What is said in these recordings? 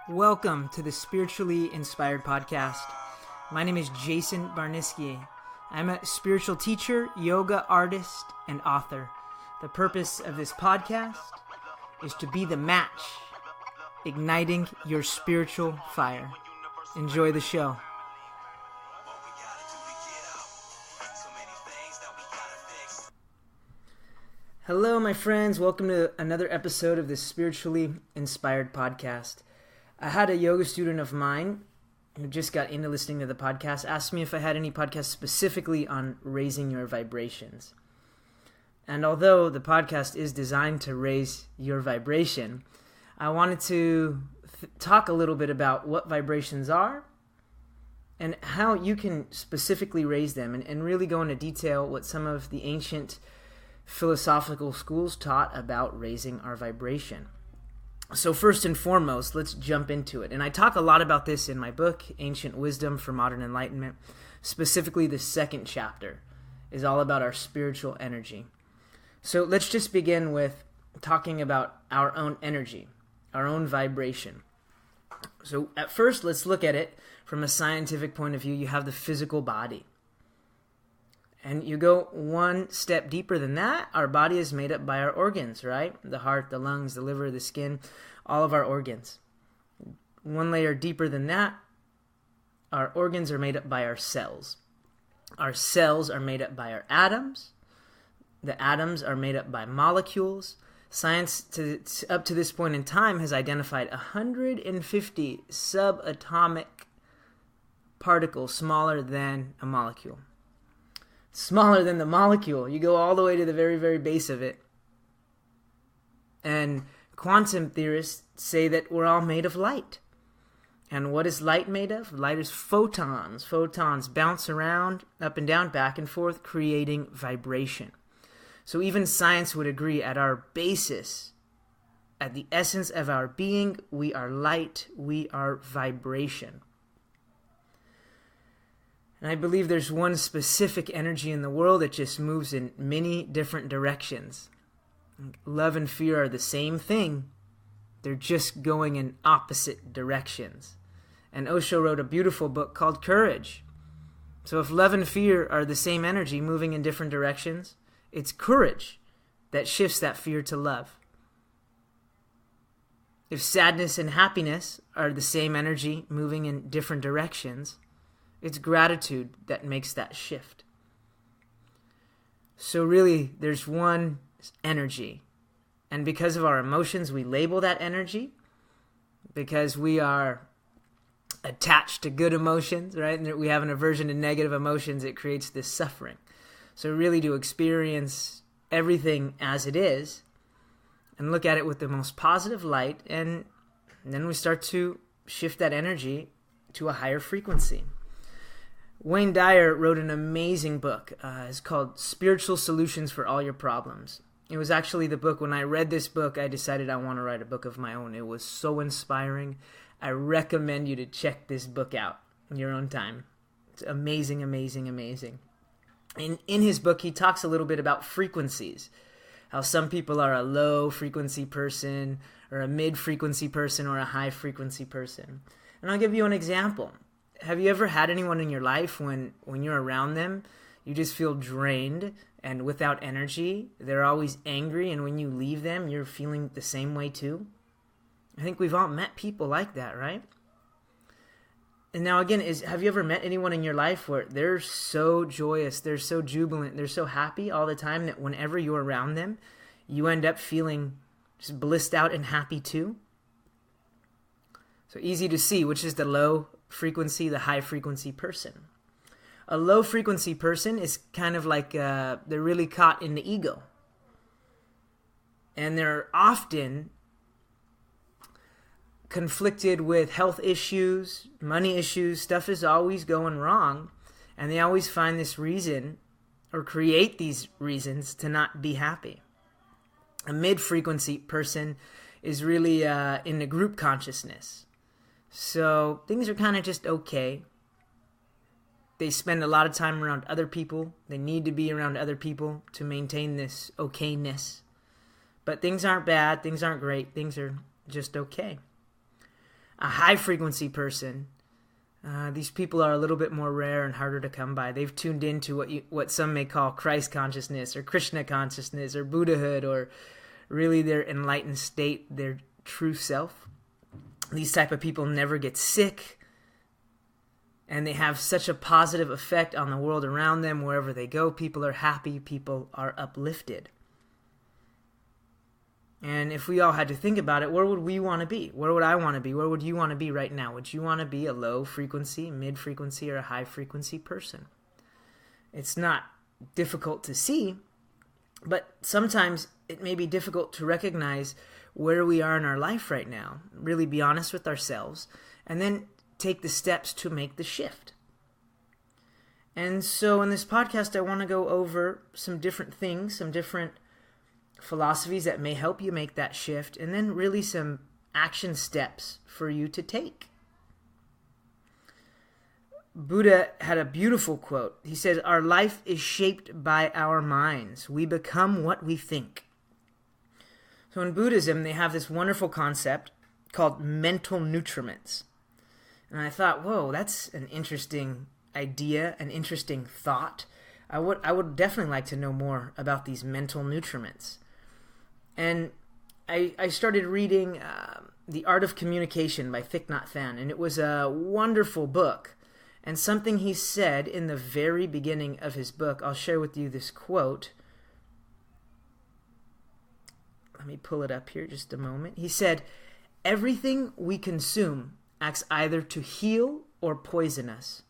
Welcome to the Spiritually Inspired Podcast. My name is Jayson Barniske. I'm a spiritual teacher, yoga artist, and author. The purpose of this podcast is to be the match, igniting your spiritual fire. Enjoy the show. Hello, my friends. Welcome to another episode of the Spiritually Inspired Podcast. I had a yoga student of mine who just got into listening to the podcast ask me if I had any podcasts specifically on raising your vibrations. And although the podcast is designed to raise your vibration, I wanted to talk a little bit about what vibrations are and how you can specifically raise them, and really go into detail what some of the ancient philosophical schools taught about raising our vibration. So first and foremost, let's jump into it. And I talk a lot about this in my book, Ancient Wisdom for Modern Enlightenment. Specifically, the second chapter is all about our spiritual energy. So let's just begin with talking about our own energy, our own vibration. So at first, let's look at it from a scientific point of view. You have the physical body. And you go one step deeper than that, our body is made up by our organs, right? The heart, the lungs, the liver, the skin, all of our organs. One layer deeper than that, our organs are made up by our cells. Our cells are made up by our atoms. The atoms are made up by molecules. Science, up to this point in time, has identified 150 subatomic particles smaller than a molecule. Smaller than the molecule. You go all the way to the very, very base of it. And quantum theorists say that we're all made of light. And what is light made of? Light is photons. Photons bounce around, up and down, back and forth, creating vibration. So even science would agree at our basis, at the essence of our being, we are light, we are vibration. And I believe there's one specific energy in the world that just moves in many different directions. Love and fear are the same thing. They're just going in opposite directions. And Osho wrote a beautiful book called Courage. So if love and fear are the same energy moving in different directions, it's courage that shifts that fear to love. If sadness and happiness are the same energy moving in different directions, it's gratitude that makes that shift. So really, there's one energy. And because of our emotions, we label that energy. Because we are attached to good emotions, right? And we have an aversion to negative emotions, it creates this suffering. So really to experience everything as it is and look at it with the most positive light, and then we start to shift that energy to a higher frequency. Wayne Dyer wrote an amazing book. It's called Spiritual Solutions for All Your Problems. It was actually the book, when I read this book, I decided I want to write a book of my own. It was so inspiring. I recommend you to check this book out in your own time. It's amazing, amazing, amazing. In his book, he talks a little bit about frequencies. How some people are a low frequency person, or a mid frequency person, or a high frequency person. And I'll give you an example. Have you ever had anyone in your life when you're around them, you just feel drained and without energy? They're always angry, and when you leave them, you're feeling the same way too? I think we've all met people like that, right? And now again, have you ever met anyone in your life where they're so joyous, they're so jubilant, they're so happy all the time that whenever you're around them, you end up feeling just blissed out and happy too? So easy to see which is the low frequency, the high frequency person. A low frequency person is kind of like they're really caught in the ego. And they're often conflicted with health issues, money issues. Stuff is always going wrong. And they always find this reason or create these reasons to not be happy. A mid-frequency person is really in the group consciousness. So things are kind of just okay. They spend a lot of time around other people. They need to be around other people to maintain this okayness. But things aren't bad. Things aren't great. Things are just okay. a high frequency person, these people are a little bit more rare and harder to come by. They've tuned into what some may call Christ consciousness or Krishna consciousness or Buddhahood, or really their enlightened state, their true self. These type of people never get sick, and they have such a positive effect on the world around them. Wherever they go, people are happy, people are uplifted. And if we all had to think about it, where would we want to be? Where would I want to be? Where would you want to be right now? Would you want to be a low frequency, mid frequency, or a high frequency person? It's not difficult to see, but sometimes it may be difficult to recognize where we are in our life right now. Really be honest with ourselves, and then take the steps to make the shift. And so in this podcast, I want to go over some different things, some different philosophies that may help you make that shift, and then really some action steps for you to take. Buddha had a beautiful quote. He says, "Our life is shaped by our minds. We become what we think." So in Buddhism, they have this wonderful concept called mental nutriments. And I thought, whoa, that's an interesting idea, an interesting thought. I would definitely like to know more about these mental nutriments. And I started reading The Art of Communication by Thich Nhat Hanh, and it was a wonderful book. And something he said in the very beginning of his book, I'll share with you this quote. Let me pull it up here just a moment. He said, "Everything we consume acts either to heal or poison us.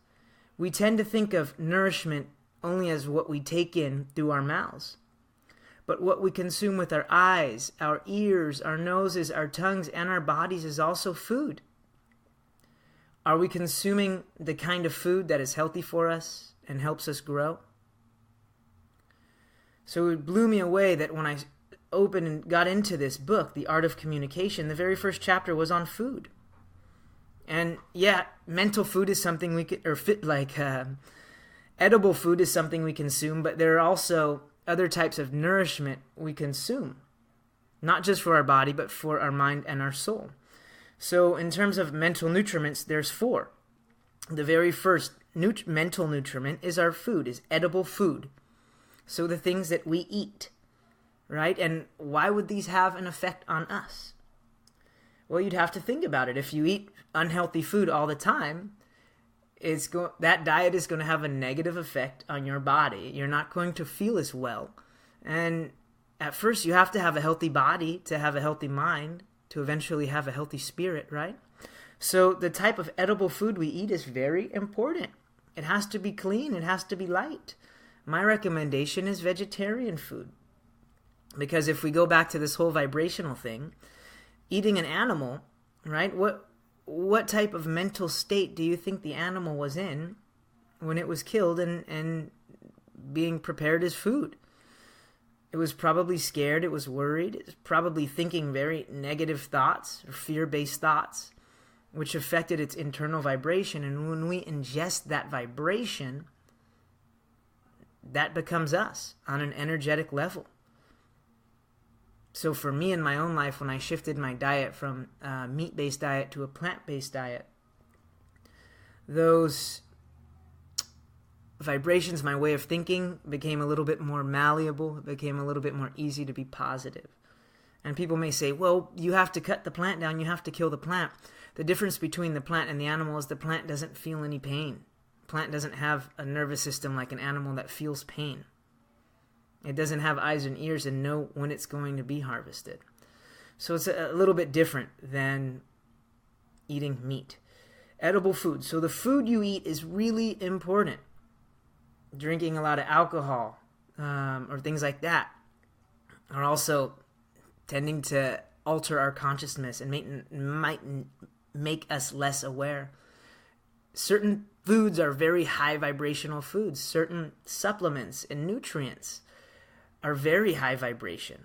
We tend to think of nourishment only as what we take in through our mouths. But what we consume with our eyes, our ears, our noses, our tongues, and our bodies is also food. Are we consuming the kind of food that is healthy for us and helps us grow?" So it blew me away that when I opened and got into this book, The Art of Communication, the very first chapter was on food. And yeah, mental food is something we could, or edible food is something we consume, but there are also other types of nourishment we consume, not just for our body, but for our mind and our soul. So in terms of mental nutriments, there's 4. The very first mental nutriment is our food, is edible food. So the things that we eat, right? And why would these have an effect on us? Well, you'd have to think about it. If you eat unhealthy food all the time, that diet is going to have a negative effect on your body. You're not going to feel as well. And at first, you have to have a healthy body to have a healthy mind, to eventually have a healthy spirit, right? So the type of edible food we eat is very important. It has to be clean. It has to be light. My recommendation is vegetarian food. Because if we go back to this whole vibrational thing, eating an animal, right? What type of mental state do you think the animal was in when it was killed and being prepared as food? It was probably scared. It was worried. It was probably thinking very negative thoughts or fear-based thoughts, which affected its internal vibration. And when we ingest that vibration, that becomes us on an energetic level. So for me in my own life, when I shifted my diet from a meat-based diet to a plant-based diet, those vibrations, my way of thinking, became a little bit more malleable. It became a little bit more easy to be positive. And people may say, well, you have to cut the plant down. You have to kill the plant. The difference between the plant and the animal is the plant doesn't feel any pain. The plant doesn't have a nervous system like an animal that feels pain. It doesn't have eyes and ears and know when it's going to be harvested. So it's a little bit different than eating meat. Edible food. So the food you eat is really important. Drinking a lot of alcohol or things like that are also tending to alter our consciousness and might make us less aware. Certain foods are very high vibrational foods. Certain supplements and nutrients are very high vibration.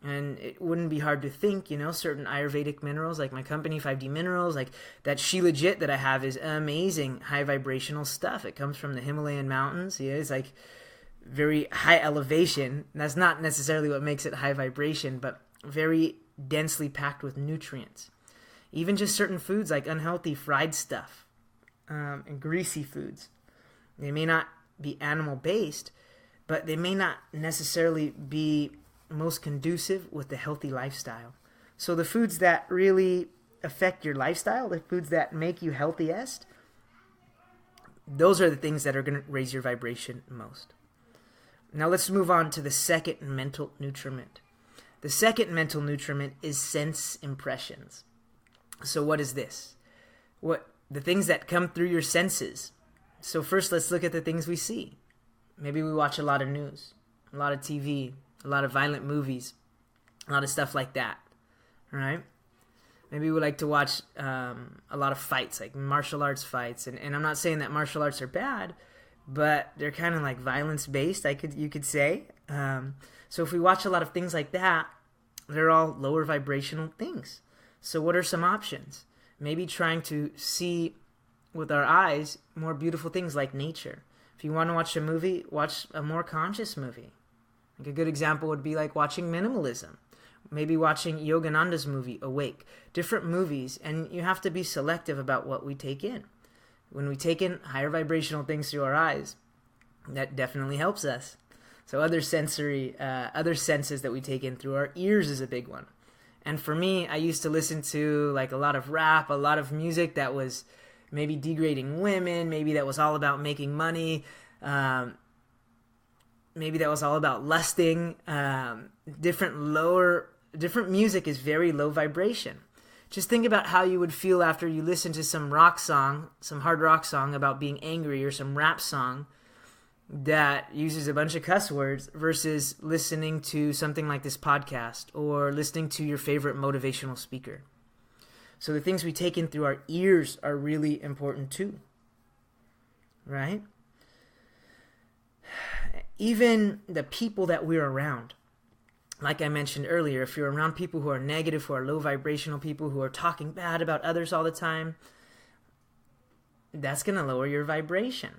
And it wouldn't be hard to think, certain Ayurvedic minerals, like my company, 5D Minerals, like that Shilajit that I have is amazing high vibrational stuff. It comes from the Himalayan mountains. Yeah, it's like very high elevation. That's not necessarily what makes it high vibration, but very densely packed with nutrients. Even just certain foods like unhealthy fried stuff and greasy foods. They may not be animal-based, but they may not necessarily be most conducive with the healthy lifestyle. So the foods that really affect your lifestyle, the foods that make you healthiest, those are the things that are going to raise your vibration most. Now let's move on to the second mental nutriment. The second mental nutriment is sense impressions. So what is this? The things that come through your senses. So first, let's look at the things we see. Maybe we watch a lot of news, a lot of TV, a lot of violent movies, a lot of stuff like that, right? Maybe we like to watch a lot of fights, like martial arts fights. And I'm not saying that martial arts are bad, but they're kind of like violence-based, you could say. So if we watch a lot of things like that, they're all lower vibrational things. So what are some options? Maybe trying to see with our eyes more beautiful things like nature. If you want to watch a movie, watch a more conscious movie. Like a good example would be like watching minimalism. Maybe watching Yogananda's movie, Awake. Different movies, and you have to be selective about what we take in. When we take in higher vibrational things through our eyes, that definitely helps us. So other senses that we take in through our ears is a big one. And for me, I used to listen to like a lot of rap, a lot of music that was maybe degrading women, maybe that was all about making money, maybe that was all about lusting. Different music is very low vibration. Just think about how you would feel after you listen to some rock song, some hard rock song about being angry, or some rap song that uses a bunch of cuss words versus listening to something like this podcast or listening to your favorite motivational speaker. So the things we take in through our ears are really important too, right? Even the people that we're around. Like I mentioned earlier, if you're around people who are negative, who are low vibrational people, who are talking bad about others all the time, that's going to lower your vibration.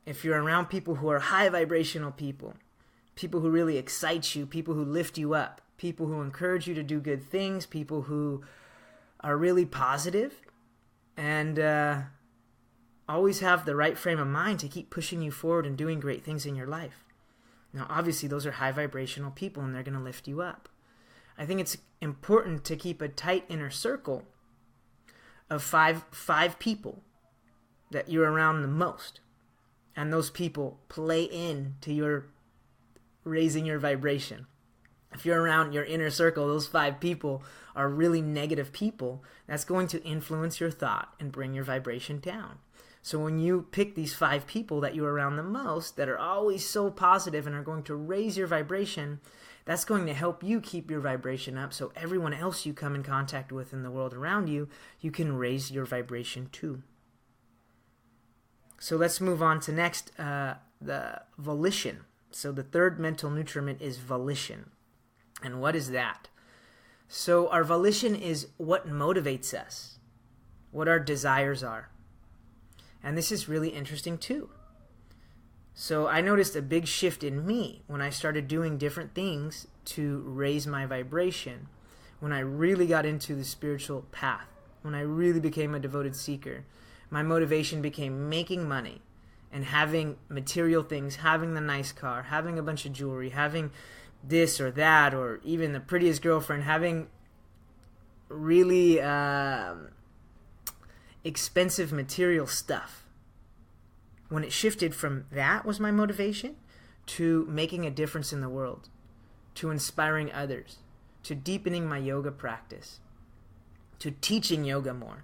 If you're around people who are high vibrational people who really excite you, people who lift you up, people who encourage you to do good things, people who are really positive and always have the right frame of mind to keep pushing you forward and doing great things in your life. Now, obviously, those are high vibrational people, and they're going to lift you up. I think it's important to keep a tight inner circle of five people that you're around the most. And those people play into your raising your vibration. If you're around your inner circle, those 5 people are really negative people, that's going to influence your thought and bring your vibration down. So when you pick these 5 people that you're around the most that are always so positive and are going to raise your vibration, that's going to help you keep your vibration up, so everyone else you come in contact with in the world around you, you can raise your vibration too. So let's move on to next, the volition. So the third mental nutriment is volition. And what is that? So our volition is what motivates us, what our desires are. And this is really interesting too. So I noticed a big shift in me when I started doing different things to raise my vibration, when I really got into the spiritual path, when I really became a devoted seeker. My motivation became making money and having material things, having the nice car, having a bunch of jewelry, having this or that, or even the prettiest girlfriend, having really expensive material stuff. When it shifted from that was my motivation to making a difference in the world, to inspiring others, to deepening my yoga practice, to teaching yoga more,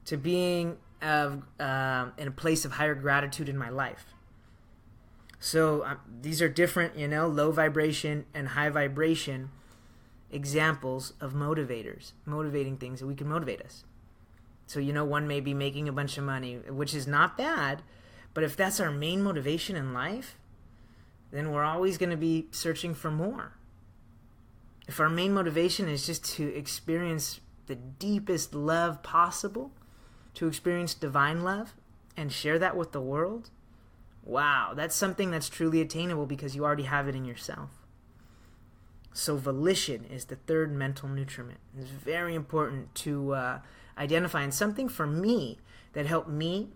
to being in a place of higher gratitude in my life. So these are different, low vibration and high vibration examples of motivators, motivating things that we can motivate us. So, one may be making a bunch of money, which is not bad, but if that's our main motivation in life, then we're always going to be searching for more. If our main motivation is just to experience the deepest love possible, to experience divine love and share that with the world, wow, that's something that's truly attainable because you already have it in yourself. So volition is the third mental nutriment. It's very important to identify. And something for me that helped me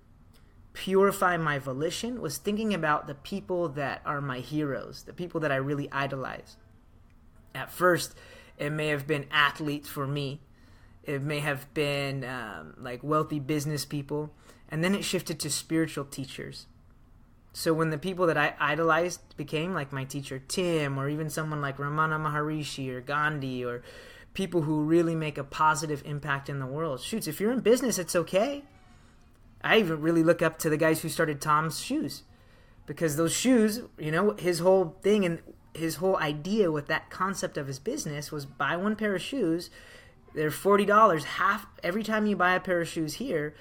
purify my volition was thinking about the people that are my heroes, the people that I really idolize. At first, it may have been athletes for me. It may have been like wealthy business people. And then it shifted to spiritual teachers. So when the people that I idolized became like my teacher Tim, or even someone like Ramana Maharishi or Gandhi, or people who really make a positive impact in the world. Shoots, if you're in business, it's okay. I even really look up to the guys who started Tom's Shoes, because those shoes, you know, his whole thing and his whole idea with that concept of his business was buy one pair of shoes. They're $40. Half every time you buy a pair of shoes here,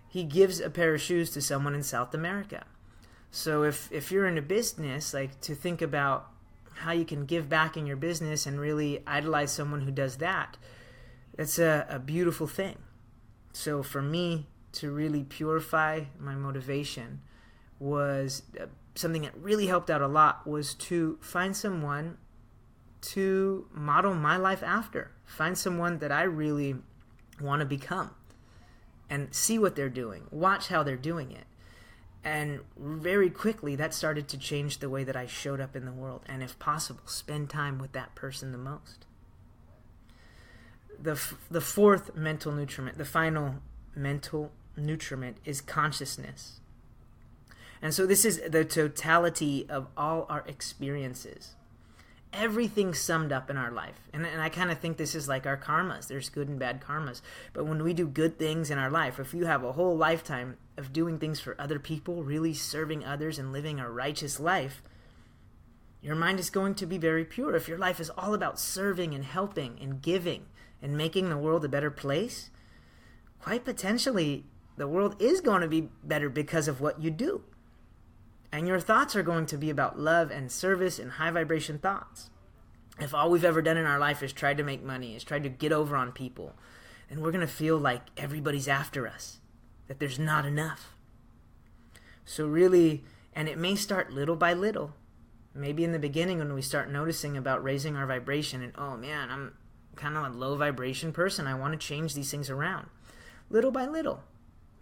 he gives a pair of shoes to someone in South America. So if you're in a business, like, to think about how you can give back in your business and really idolize someone who does that, that's a beautiful thing. So for me to really purify my motivation was something that really helped out a lot, was to find someone to model my life after. Find someone that I really want to become and see what they're doing. Watch how they're doing it. And very quickly, that started to change the way that I showed up in the world. And if possible, spend time with that person the most. The fourth mental nutriment, the final mental nutriment, is consciousness. And so this is the totality of all our experiences. Everything summed up in our life. And I kind of think this is like our karmas. There's good and bad karmas. But when we do good things in our life, if you have a whole lifetime of doing things for other people, really serving others and living a righteous life, your mind is going to be very pure. If your life is all about serving and helping and giving and making the world a better place, quite potentially the world is going to be better because of what you do. And your thoughts are going to be about love and service and high vibration thoughts. If all we've ever done in our life is tried to make money, is tried to get over on people, then we're going to feel like everybody's after us, that there's not enough. So really, and it may start little by little. Maybe in the beginning when we start noticing about raising our vibration and, oh man, I'm kind of a low vibration person. I want to change these things around. Little by little.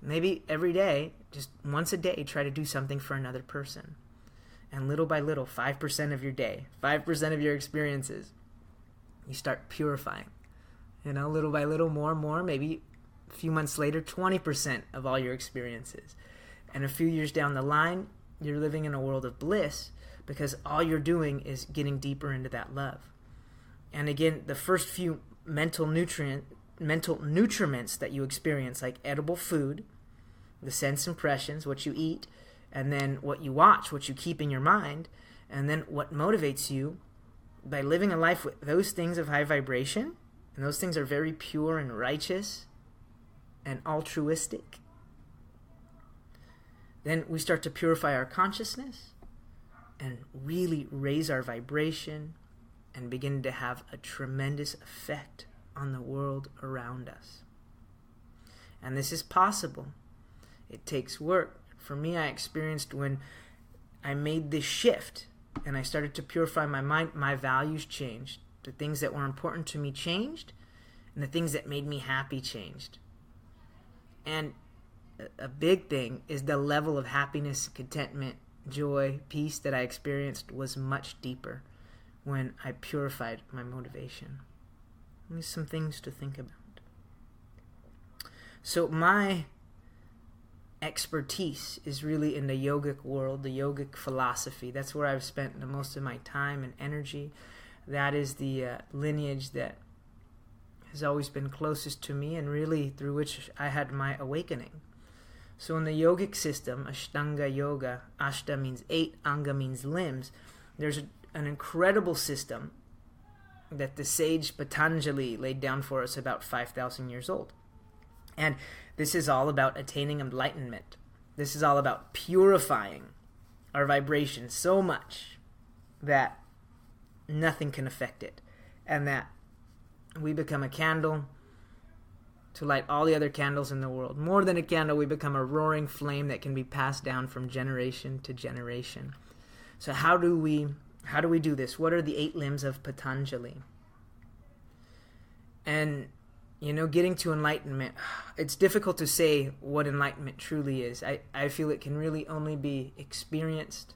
Maybe every day, just once a day, try to do something for another person. And little by little, 5% of your day, 5% of your experiences, you start purifying. You know, little by little, more and more, maybe a few months later, 20% of all your experiences. And a few years down the line, you're living in a world of bliss because all you're doing is getting deeper into that love. And again, the first few mental nutriments that you experience, like edible food, the sense impressions, what you eat, and then what you watch, what you keep in your mind, and then what motivates you, by living a life with those things of high vibration, and those things are very pure and righteous and altruistic, then we start to purify our consciousness and really raise our vibration and begin to have a tremendous effect on the world around us. And this is possible. It takes work. For me, I experienced when I made this shift and I started to purify my mind, my values changed. The things that were important to me changed, and the things that made me happy changed. And a big thing is the level of happiness, contentment, joy, peace that I experienced was much deeper when I purified my motivation. There's some things to think about. So my expertise is really in the yogic world, the yogic philosophy. That's where I've spent the most of my time and energy. That is the lineage that has always been closest to me and really through which I had my awakening. So in the yogic system, Ashtanga Yoga, Ashta means 8, Anga means limbs. There's an incredible system that the sage Patanjali laid down for us about 5,000 years old. And this is all about attaining enlightenment. This is all about purifying our vibration so much that nothing can affect it. And that we become a candle to light all the other candles in the world. More than a candle, we become a roaring flame that can be passed down from generation to generation. So how do we How do we do this? What are the 8 limbs of Patanjali? And, getting to enlightenment, it's difficult to say what enlightenment truly is. I feel it can really only be experienced.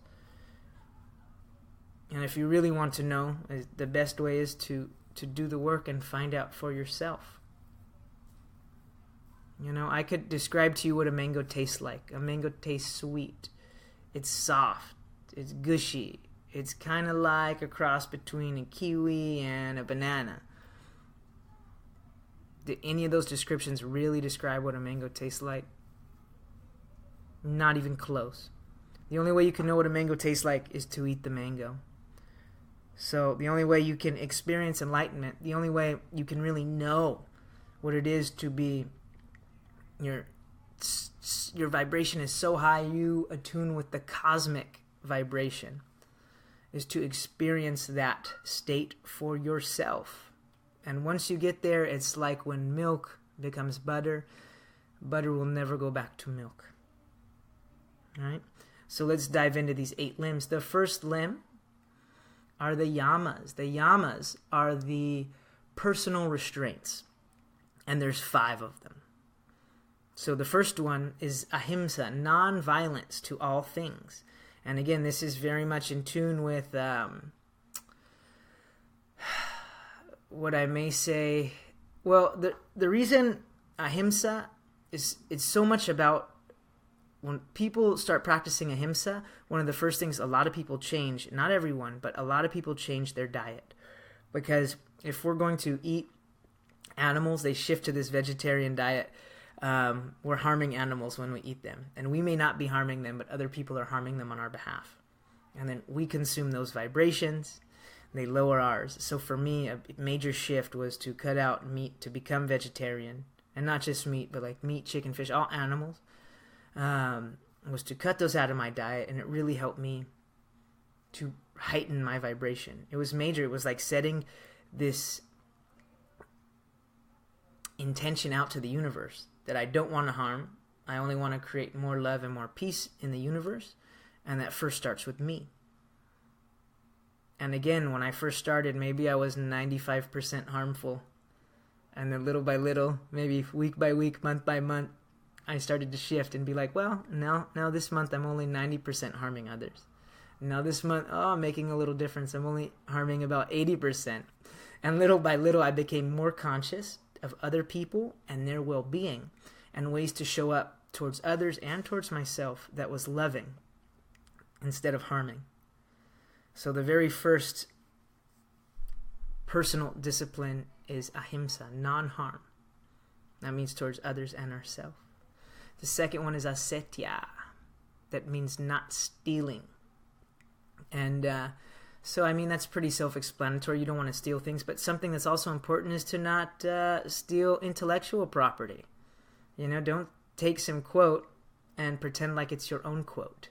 And if you really want to know, the best way is to do the work and find out for yourself. I could describe to you what a mango tastes like. A mango tastes sweet. It's soft. It's gushy. It's kind of like a cross between a kiwi and a banana. Did any of those descriptions really describe what a mango tastes like? Not even close. The only way you can know what a mango tastes like is to eat the mango. So the only way you can experience enlightenment, the only way you can really know what it is to be, your vibration is so high you attune with the cosmic vibration, is to experience that state for yourself. And once you get there, it's like when milk becomes butter. Butter will never go back to milk. All right? So let's dive into these 8 limbs. The first limb are the yamas. The yamas are the personal restraints. And there's 5 of them. So the first one is ahimsa, non-violence to all things. And again, this is very much in tune with what I may say. Well, the reason ahimsa is, it's so much about, when people start practicing ahimsa, one of the first things a lot of people change, not everyone, but a lot of people change their diet. Because if we're going to eat animals, they shift to this vegetarian diet. We're harming animals when we eat them. And we may not be harming them, but other people are harming them on our behalf. And then we consume those vibrations. They lower ours. So for me, a major shift was to cut out meat, to become vegetarian. And not just meat, but like meat, chicken, fish, all animals. Was to cut those out of my diet. And it really helped me to heighten my vibration. It was major. It was like setting this intention out to the universe that I don't want to harm. I only want to create more love and more peace in the universe. And that first starts with me. And again, when I first started, maybe I was 95% harmful. And then little by little, maybe week by week, month by month, I started to shift and be like, well, now this month I'm only 90% harming others. Now this month, I'm making a little difference. I'm only harming about 80%. And little by little, I became more conscious of other people and their well-being, and ways to show up towards others and towards myself that was loving instead of harming. So the very first personal discipline is ahimsa, non-harm. That means towards others and ourselves. The second one is asatya. That means not stealing. And so, I mean, that's pretty self-explanatory. You don't want to steal things. But something that's also important is to not steal intellectual property. Don't take some quote and pretend like it's your own quote.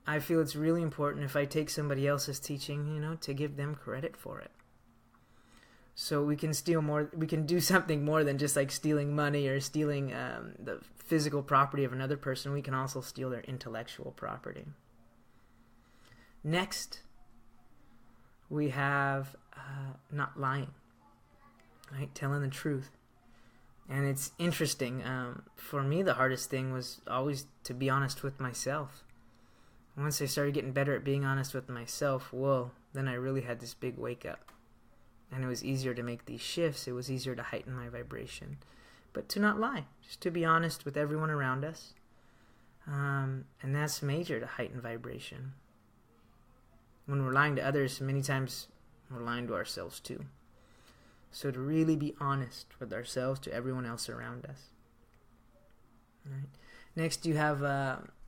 I feel it's really important, if I take somebody else's teaching, to give them credit for it. So we can steal more. We can do something more than just like stealing money or stealing the physical property of another person. We can also steal their intellectual property. Next, we have not lying, right? Telling the truth. And it's interesting. For me, the hardest thing was always to be honest with myself. Once I started getting better at being honest with myself, then I really had this big wake up. And it was easier to make these shifts. It was easier to heighten my vibration. But to not lie, just to be honest with everyone around us. And that's major to heighten vibration. When we're lying to others, many times we're lying to ourselves too. So to really be honest with ourselves, to everyone else around us. All right. Next you have,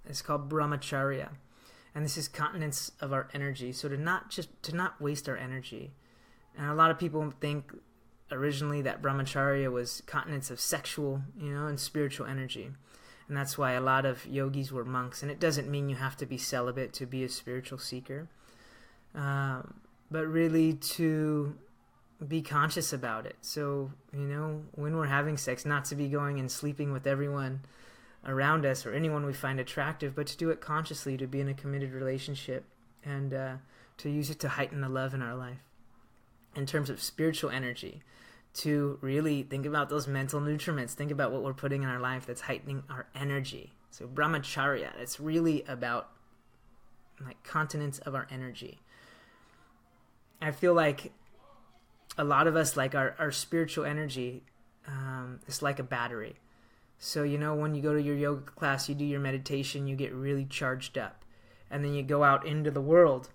it's called Brahma Chakra. And this is continence of our energy. So to not waste our energy. And a lot of people think originally that Brahma Chakra was continence of sexual, and spiritual energy. And that's why a lot of yogis were monks. And it doesn't mean you have to be celibate to be a spiritual seeker. But really to be conscious about it. So, when we're having sex, not to be going and sleeping with everyone around us or anyone we find attractive, but to do it consciously, to be in a committed relationship and to use it to heighten the love in our life. In terms of spiritual energy, to really think about those mental nutriments, think about what we're putting in our life that's heightening our energy. So Brahma Chakra, it's really about like continents of our energy. I feel like a lot of us, like our spiritual energy, is like a battery. So, when you go to your yoga class, you do your meditation, you get really charged up. And then you go out into the world.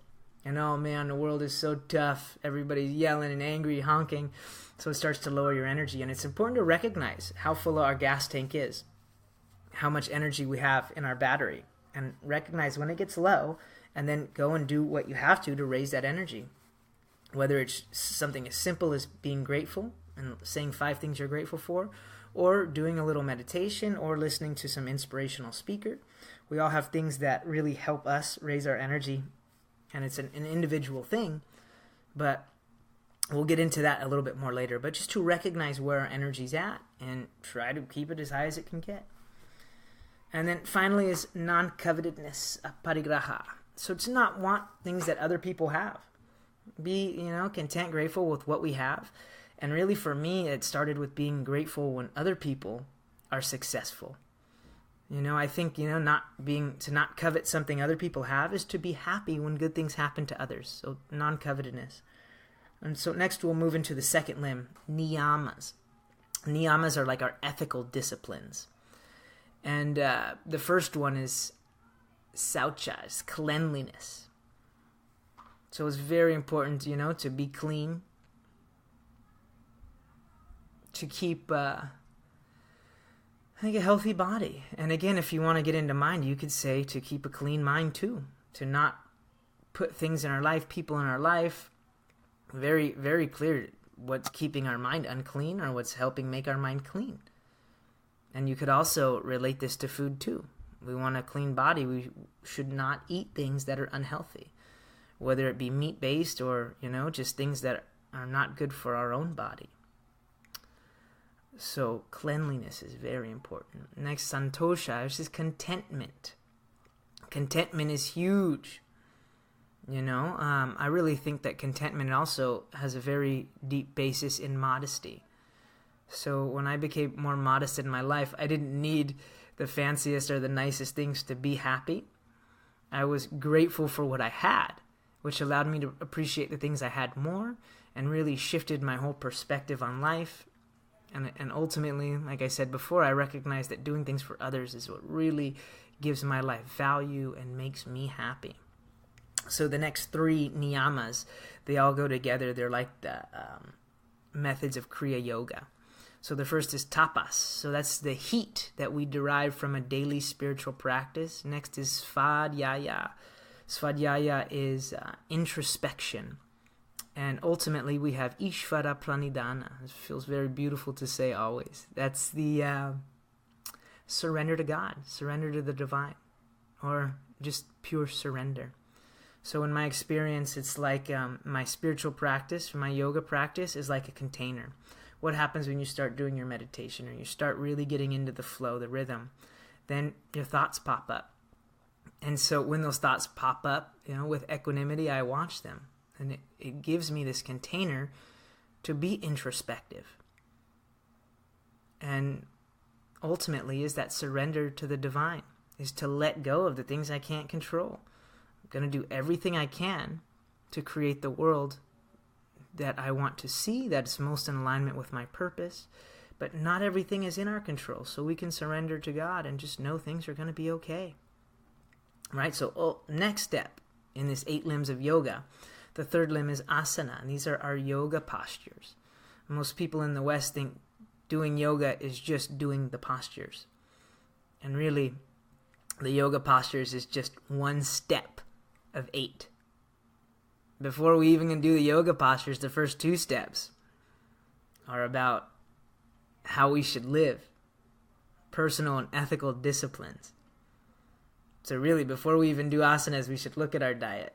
And oh man, the world is so tough. Everybody's yelling and angry, honking. So it starts to lower your energy. And it's important to recognize how full our gas tank is, how much energy we have in our battery, and recognize when it gets low, and then go and do what you have to raise that energy. Whether it's something as simple as being grateful and saying 5 things you're grateful for, or doing a little meditation, or listening to some inspirational speaker. We all have things that really help us raise our energy, and it's an individual thing, but we'll get into that a little bit more later. But just to recognize where our energy's at and try to keep it as high as it can get. And then finally is non-covetedness, parigraha. So to not want things that other people have. Be, content, grateful with what we have. And really for me, it started with being grateful when other people are successful. I think, to not covet something other people have is to be happy when good things happen to others. So non-covetedness. And so next we'll move into the second limb, niyamas. Niyamas are like our ethical disciplines. And the first one is saucha, is cleanliness. So it's very important, to be clean, to keep a healthy body. And again, if you want to get into mind, you could say to keep a clean mind too, to not put things in our life, people in our life, very, very clear what's keeping our mind unclean or what's helping make our mind clean. And you could also relate this to food too. We want a clean body. We should not eat things that are unhealthy, whether it be meat-based or, just things that are not good for our own body. So cleanliness is very important. Next, santosha, which is contentment. Contentment is huge. I really think that contentment also has a very deep basis in modesty. So when I became more modest in my life, I didn't need the fanciest or the nicest things to be happy. I was grateful for what I had, which allowed me to appreciate the things I had more and really shifted my whole perspective on life. And ultimately, like I said before, I recognize that doing things for others is what really gives my life value and makes me happy. So the next 3 niyamas, they all go together. They're like the methods of Kriya Yoga. So the first is tapas. So that's the heat that we derive from a daily spiritual practice. Next is svadhyaya. Svadhyaya is introspection. And ultimately, we have Ishvara Pranidhana. It feels very beautiful to say always. That's the surrender to God, surrender to the divine, or just pure surrender. So in my experience, it's like my spiritual practice, my yoga practice is like a container. What happens when you start doing your meditation or you start really getting into the flow, the rhythm? Then your thoughts pop up. And so when those thoughts pop up, with equanimity, I watch them. And it gives me this container to be introspective. And ultimately is that surrender to the divine, is to let go of the things I can't control. I'm going to do everything I can to create the world that I want to see, that's most in alignment with my purpose. But not everything is in our control, so we can surrender to God and just know things are going to be okay. Right? So next step in this 8 limbs of yoga, the third limb is asana, and these are our yoga postures. Most people in the West think doing yoga is just doing the postures. And really, the yoga postures is just one step of 8. Before we even can do the yoga postures, the first 2 steps are about how we should live, personal and ethical disciplines. So really, before we even do asanas, we should look at our diet.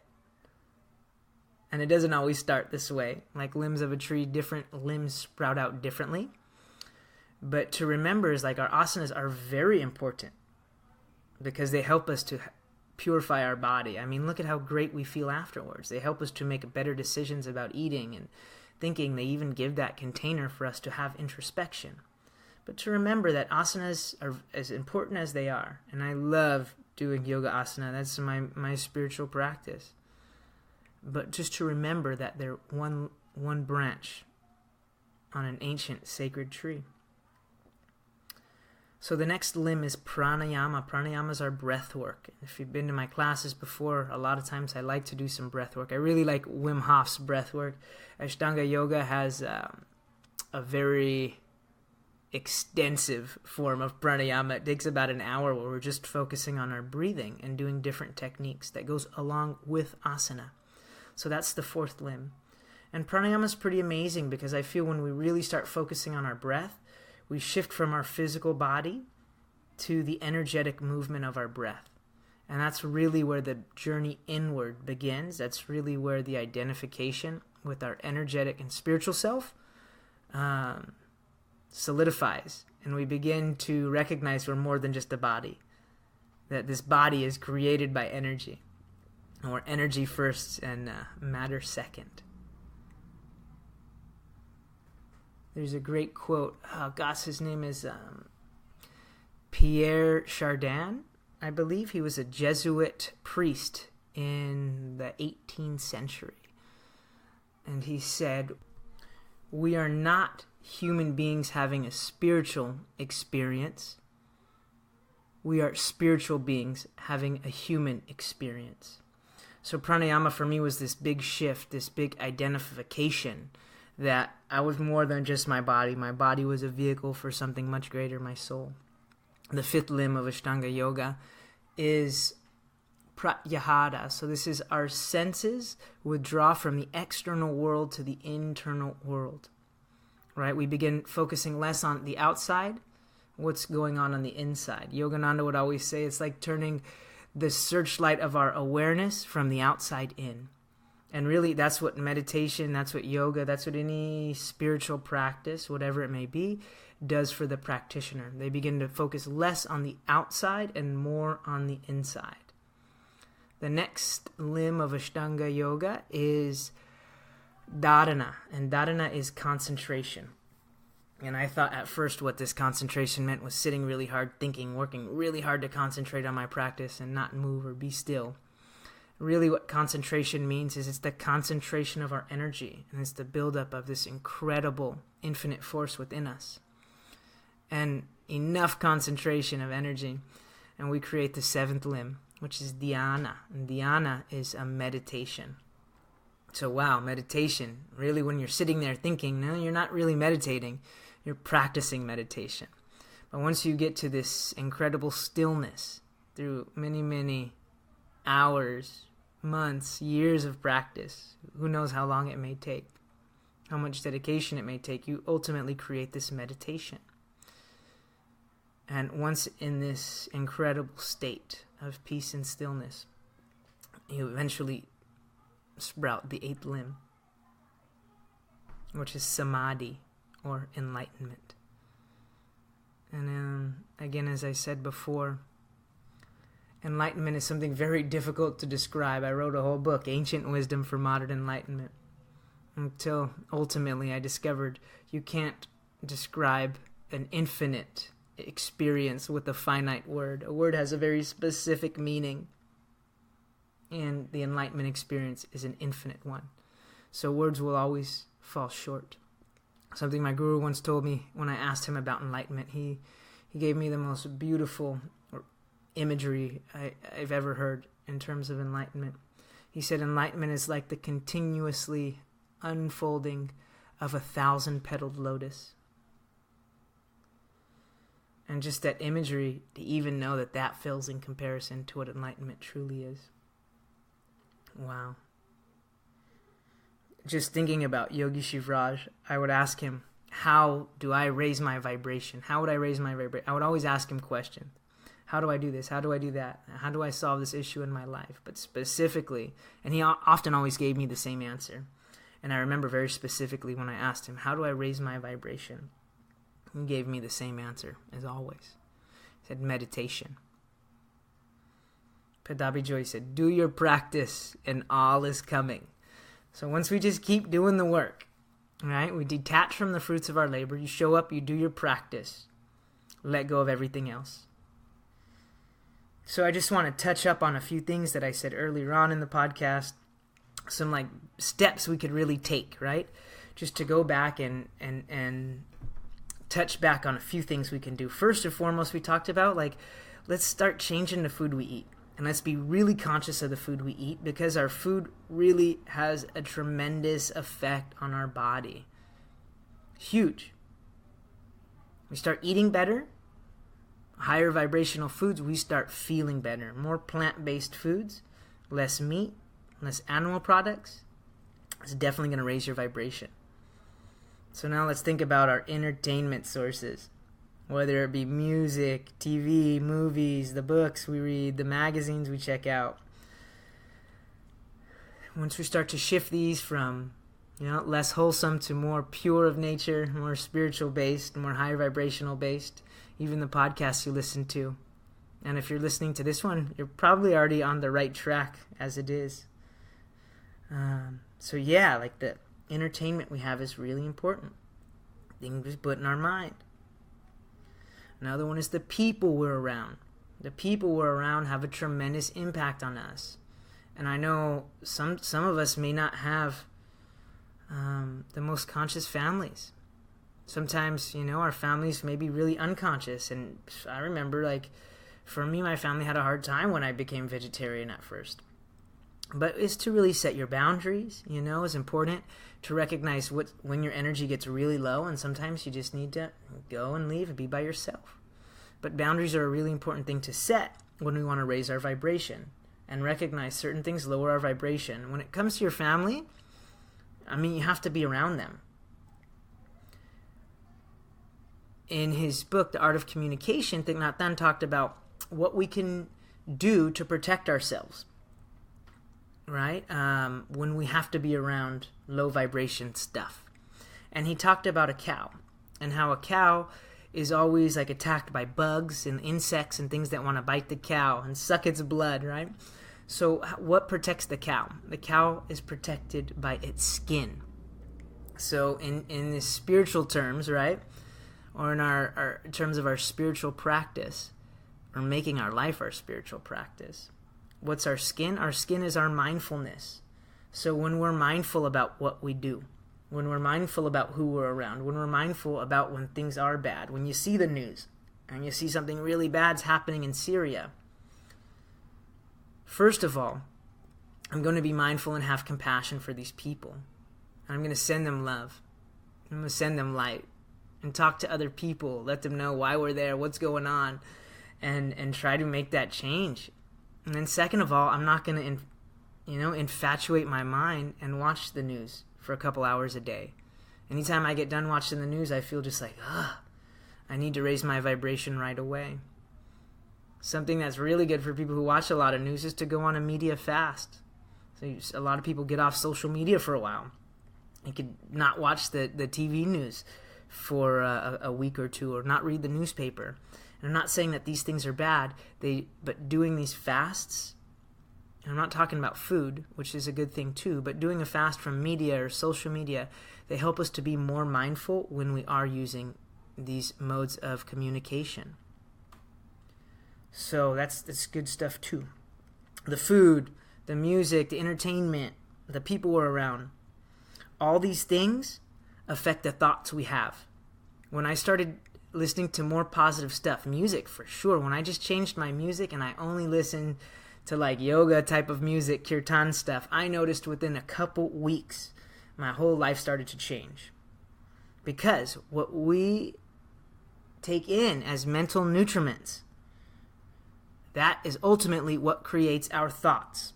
And it doesn't always start this way. Like limbs of a tree, different limbs sprout out differently. But to remember is like our asanas are very important because they help us to purify our body. I mean, look at how great we feel afterwards. They help us to make better decisions about eating and thinking. They even give that container for us to have introspection. But to remember that asanas are as important as they are. And I love doing yoga asana. That's my spiritual practice. But just to remember that they're one branch on an ancient sacred tree. So the next limb is pranayama. Pranayama is our breath work. If you've been to my classes before, a lot of times I like to do some breath work. I really like Wim Hof's breath work. Ashtanga yoga has a very extensive form of pranayama. It takes about an hour where we're just focusing on our breathing and doing different techniques that goes along with asana. So that's the fourth limb. And pranayama is pretty amazing because I feel when we really start focusing on our breath, we shift from our physical body to the energetic movement of our breath. And that's really where the journey inward begins. That's really where the identification with our energetic and spiritual self solidifies. And we begin to recognize we're more than just a body. That this body is created by energy. And we're energy first and matter second. There's a great quote. Oh gosh, his name is Pierre Chardin, I believe. He was a Jesuit priest in the 18th century. And he said, "We are not human beings having a spiritual experience. We are spiritual beings having a human experience." So pranayama for me was this big shift, this big identification that I was more than just my body. My body was a vehicle for something much greater, my soul. The fifth limb of Ashtanga Yoga is pratyahara. So this is our senses withdraw from the external world to the internal world. Right? We begin focusing less on the outside, what's going on the inside. Yogananda would always say it's like turning the searchlight of our awareness from the outside in. And really, that's what meditation, that's what yoga, that's what any spiritual practice, whatever it may be, does for the practitioner. They begin to focus less on the outside and more on the inside. The next limb of Ashtanga Yoga is dharana, and dharana is concentration. And I thought at first what this concentration meant was sitting really hard, thinking, working really hard to concentrate on my practice and not move or be still. Really what concentration means is it's the concentration of our energy, and it's the buildup of this incredible infinite force within us. And enough concentration of energy, and we create the seventh limb, which is dhyana. And dhyana is a meditation. So wow, meditation. Really when you're sitting there thinking, no, you're not really meditating. You're practicing meditation. But once you get to this incredible stillness through many, many hours, months, years of practice, who knows how long it may take, how much dedication it may take, you ultimately create this meditation. And once in this incredible state of peace and stillness, you eventually sprout the eighth limb, which is samadhi, or enlightenment. And again, as I said before, enlightenment is something very difficult to describe. I wrote a whole book, Ancient Wisdom for Modern Enlightenment, until ultimately I discovered you can't describe an infinite experience with a finite word. A word has a very specific meaning, and the enlightenment experience is an infinite one. So words will always fall short. Something my guru once told me when I asked him about enlightenment, he gave me the most beautiful imagery I've ever heard in terms of enlightenment. He said enlightenment is like the continuously unfolding of 1,000-petaled lotus. And just that imagery, to even know that that fails in comparison to what enlightenment truly is. Wow. Just thinking about Yogi Shivraj, I would ask him, how do I raise my vibration? How would I raise my vibration? I would always ask him questions. How do I do this? How do I do that? How do I solve this issue in my life? But specifically, and he often always gave me the same answer. And I remember very specifically when I asked him, how do I raise my vibration? He gave me the same answer as always. He said, meditation. Padabi Joy said, do your practice and all is coming. So once we just keep doing the work, right? We detach from the fruits of our labor. You show up, you do your practice. Let go of everything else. So I just want to touch up on a few things that I said earlier on in the podcast. Some like steps we could really take, right? Just to go back and touch back on a few things we can do. First and foremost, we talked about like, let's start changing the food we eat. And let's be really conscious of the food we eat, because our food really has a tremendous effect on our body. Huge. We start eating better, higher vibrational foods, we start feeling better. More plant-based foods, less meat, less animal products. It's definitely going to raise your vibration. So now let's think about our entertainment sources. Whether it be music, TV, movies, the books we read, the magazines we check out. Once we start to shift these from, less wholesome to more pure of nature, more spiritual based, more higher vibrational based, even the podcasts you listen to. And if you're listening to this one, you're probably already on the right track as it is. So yeah, like the entertainment we have is really important. Things we put in our mind. Another one is the people we're around. The people we're around have a tremendous impact on us. And I know some of us may not have the most conscious families. Sometimes, our families may be really unconscious. And I remember, like, for me, my family had a hard time when I became vegetarian at first. But it's to really set your boundaries, it's important to recognize when your energy gets really low, and sometimes you just need to go and leave and be by yourself. But boundaries are a really important thing to set when we want to raise our vibration and recognize certain things lower our vibration. When it comes to your family, you have to be around them. In his book, The Art of Communication, Thich Nhat Hanh talked about what we can do to protect ourselves. Right? When we have to be around low vibration stuff. And he talked about a cow and how a cow is always like attacked by bugs and insects and things that want to bite the cow and suck its blood, right? So what protects the cow? The cow is protected by its skin. So in the spiritual terms, right? Or in our terms of our spiritual practice, or making our life our spiritual practice. What's our skin? Our skin is our mindfulness. So when we're mindful about what we do, when we're mindful about who we're around, when we're mindful about when things are bad, when you see the news and you see something really bad's happening in Syria, first of all, I'm going to be mindful and have compassion for these people. I'm going to send them love. I'm going to send them light and talk to other people, let them know why we're there, what's going on, and try to make that change. And then second of all, I'm not going to, infatuate my mind and watch the news for a couple hours a day. Anytime I get done watching the news, I feel just like, I need to raise my vibration right away. Something that's really good for people who watch a lot of news is to go on a media fast. So a lot of people get off social media for a while. You could not watch the TV news for a week or two, or not read the newspaper. And I'm not saying that these things are bad, but doing these fasts, and I'm not talking about food, which is a good thing too, but doing a fast from media or social media, they help us to be more mindful when we are using these modes of communication. So that's good stuff too. The food, the music, the entertainment, the people we're around, all these things affect the thoughts we have. When I started listening to more positive stuff, music for sure, when I just changed my music and I only listened to like yoga type of music, kirtan stuff, I noticed within a couple weeks my whole life started to change. Because what we take in as mental nutriments, that is ultimately what creates our thoughts.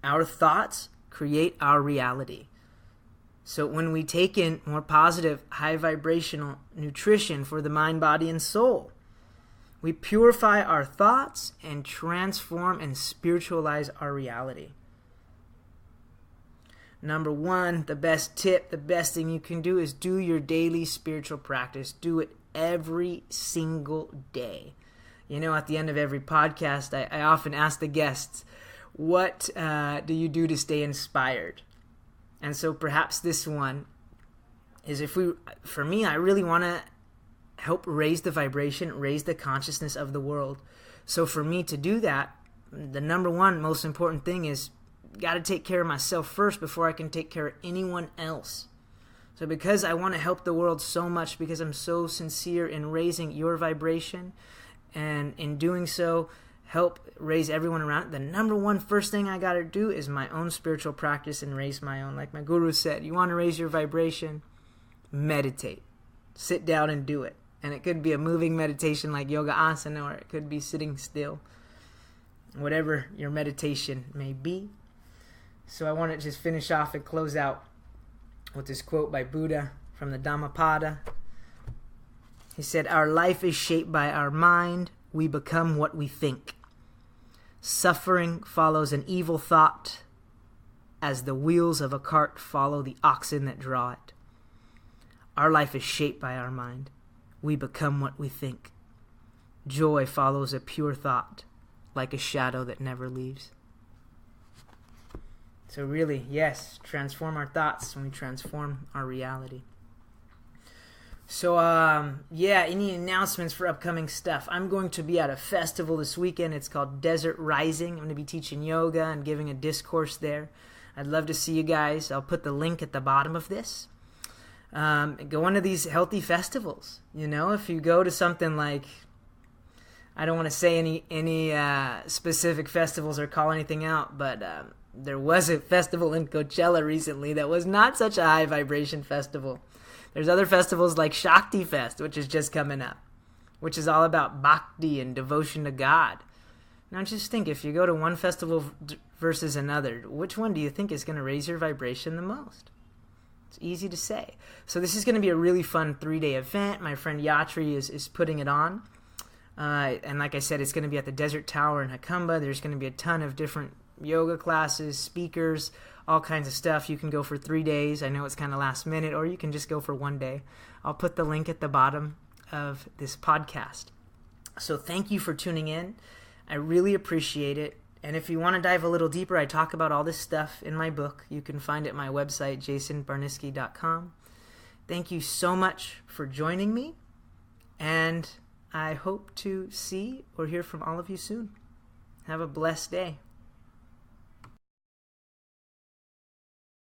Our thoughts create our reality. So when we take in more positive, high vibrational nutrition for the mind, body, and soul, we purify our thoughts and transform and spiritualize our reality. Number one, the best tip, the best thing you can do is do your daily spiritual practice. Do it every single day. At the end of every podcast, I often ask the guests, what do you do to stay inspired? And so perhaps this one is for me, I really want to help raise the vibration, raise the consciousness of the world. So for me to do that, the number one most important thing is got to take care of myself first before I can take care of anyone else. So because I want to help the world so much, because I'm so sincere in raising your vibration, and in doing so, help raise everyone around, the number one first thing I got to do is my own spiritual practice and raise my own. Like my guru said, you want to raise your vibration? Meditate. Sit down and do it. And it could be a moving meditation like yoga asana, or it could be sitting still. Whatever your meditation may be. So I want to just finish off and close out with this quote by Buddha from the Dhammapada. He said, "Our life is shaped by our mind. We become what we think. Suffering follows an evil thought, as the wheels of a cart follow the oxen that draw it. Our life is shaped by our mind. We become what we think. Joy follows a pure thought, like a shadow that never leaves." So really, yes, transform our thoughts when we transform our reality. So, any announcements for upcoming stuff? I'm going to be at a festival this weekend. It's called Desert Rising. I'm going to be teaching yoga and giving a discourse there. I'd love to see you guys. I'll put the link at the bottom of this. Go one of these healthy festivals. If you go to something like, I don't want to say any specific festivals or call anything out, but there was a festival in Coachella recently that was not such a high vibration festival. There's other festivals like Shakti Fest, which is just coming up, which is all about bhakti and devotion to God. Now just think, if you go to one festival versus another, which one do you think is going to raise your vibration the most? It's easy to say. So this is going to be a really fun 3-day event. My friend Yatri is putting it on. And like I said, it's going to be at the Desert Tower in Hakamba. There's going to be a ton of different yoga classes, speakers, all kinds of stuff. You can go for 3 days. I know it's kind of last minute, or you can just go for 1 day. I'll put the link at the bottom of this podcast. So thank you for tuning in. I really appreciate it. And if you want to dive a little deeper, I talk about all this stuff in my book. You can find it at my website, jasonbarniske.com. Thank you so much for joining me, and I hope to see or hear from all of you soon. Have a blessed day.